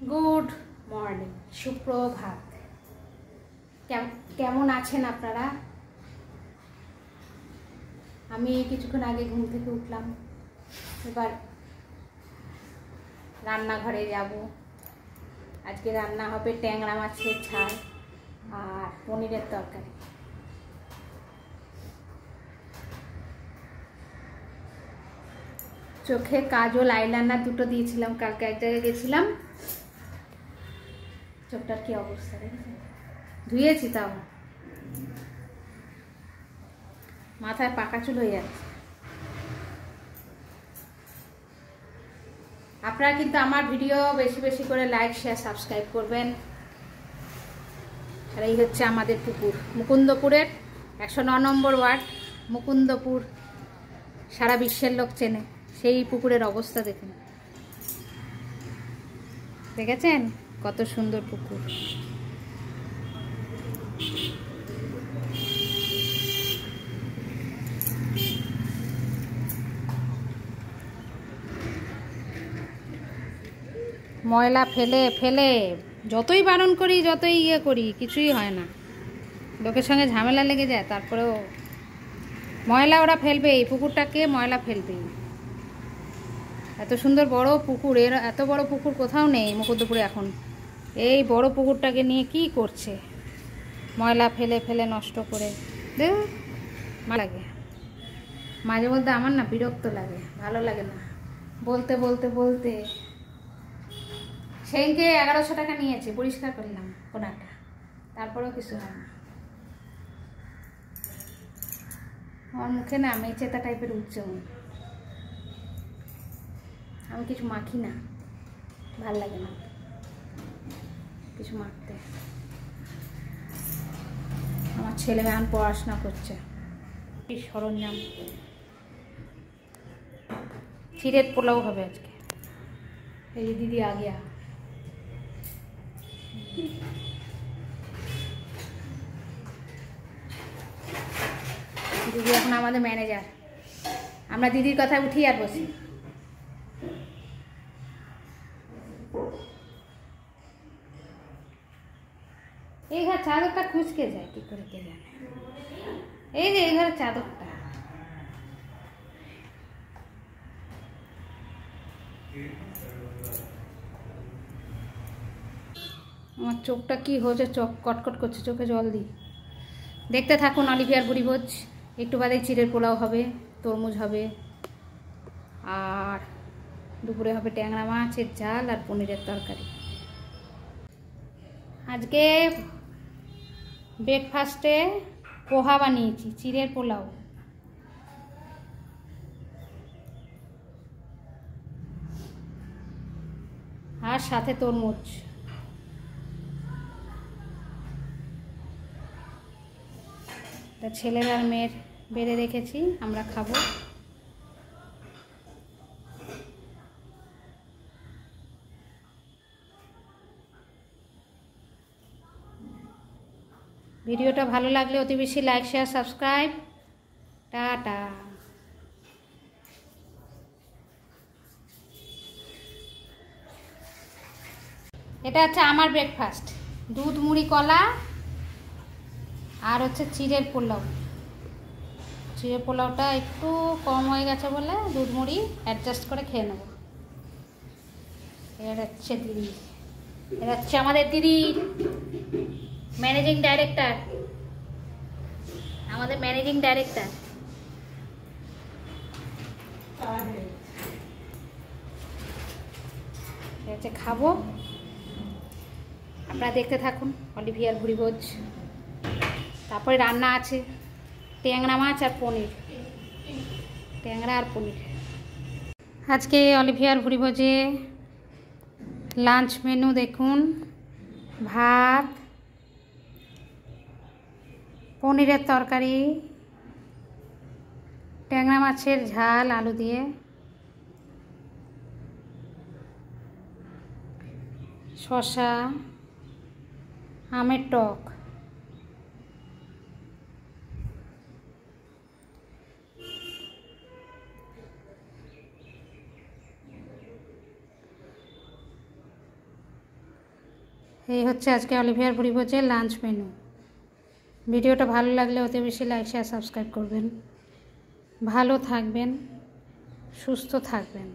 Good morning, সুপ্রভাত। কেমন আছেন আপনারা? আমি কিছুক্ষণ আগে ঘুম থেকে উঠলাম, এবার রান্নাঘরে যাব। আজকে রান্না হবে ট্যাংরা মাছের ঝাল আর পনিরের তরকারি। চোখে কাজল আইলাইনার দুটো দিয়েছিলাম, কালকে এক জায়গায় গেছিলাম। চোখটার কি অবস্থা দেখেছেন? ধুয়েছি, তাও মাথায় পাকা চুল হয়ে যাচ্ছে। আপনারা কিন্তু আমার ভিডিও বেশি বেশি করে লাইক, শেয়ার, সাবস্ক্রাইব করবেন। আর এই হচ্ছে আমাদের পুকুর, মুকুন্দপুরের 109 নম্বর ওয়ার্ড, মুকুন্দপুর। সারা বিশ্বের লোক চেনে সেই পুকুরের অবস্থা। দেখুন, দেখেছেন কত সুন্দর পুকুর। ময়লা ফেলে ফেলে যতই বারণ করি, যতই ইয়ে করি, কিছুই হয় না। লোকের সঙ্গে ঝামেলা লেগে যায়, তারপরেও ময়লা ওরা ফেলবেই। পুকুরটাকে ময়লা ফেলবেই। এত সুন্দর বড় পুকুর, এর এত বড় পুকুর কোথাও নেই মুকুন্দপুরে এখন। এই বড় পুকুরটাকে নিয়ে কি করছে? ময়লা ফেলে ফেলে নষ্ট করে লাগে। মাঝে মধ্যে আমার না বিরক্ত লাগে, ভালো লাগে না। বলতে বলতে বলতে সেইকে 1100 টাকা নিয়েছে, পরিষ্কার করলাম কোনাটা, তারপরেও কিছু হয় না। আমার মুখে না মেচেতা টাইপের উঠছে। আমি কিছু মাখি না, ভাল লাগে না কিছু মাখতে। আমার ছেলে এখন পড়াশোনা করছে। কি সরঞ্জাম, চিড়ের পোলাও হবে আজকে। এই যে দিদি আগে দিদি এখন আমাদের ম্যানেজার। আমরা দিদির কথা উঠি আর বসি। এই ঘর চাদরটা খুঁজকে যায় কি করে কে জানে। এই যে এই ঘরের চাদরটা, আমার চোখটা কি হয়েছে, চোখ কটকট করছে, চোখে জল দিই। দেখতে থাকুন অলিভিয়ার ভুরিভোজ। একটু বাদে চিড়ের পোলাও হবে, তরমুজ হবে, আর দুপুরে হবে ট্যাংরা মাছের ঝাল আর পনিরের তরকারি। আজকে ব্রেকফাস্টে পোহা বানিয়েছি, চিড়ের পোলাও আর সাথে তরমুজ। তা ছেলের আর মেয়ের বেড়ে রেখেছি, আমরা খাবো। ভিডিওটা ভালো লাগলে অতি বেশি লাইক, শেয়ার, সাবস্ক্রাইব। টাটা। এটা হচ্ছে আমার ব্রেকফাস্ট, দুধ, মুড়ি, কলা আর হচ্ছে চিড়ের পোলাও। চিড়ের পোলাওটা একটু কম হয়ে গেছে বলে দুধ মুড়ি অ্যাডজাস্ট করে খেয়ে নেব। এটা হচ্ছে দিদি, এটা হচ্ছে আমাদের দিদি, ম্যানেজিং ডাইরেক্টর, আমাদের ম্যানেজিং ডাইরেক্টর। হচ্ছে খাবো, আপনারা দেখতে থাকুন অলিভিয়ার ভুরিভোজ। তারপরে রান্না আছে ট্যাংরা মাছ আর পনির, ট্যাংরা আর পনির। আজকে অলিভিয়ার ভুরিভোজে লাঞ্চ মেনু দেখুন, ভাত, পনিরের তরকারি, ট্যাংরা মাছের ঝাল আলু দিয়ে, শসা, আমের টক। এই হচ্ছে আজকে অলিভিয়ার ভুরিভোজের লাঞ্চ মেনু। ভিডিওটা ভালো লাগলে অতি বেশি লাইক শেয়ার সাবস্ক্রাইব করবেন। ভালো থাকবেন, সুস্থ থাকবেন।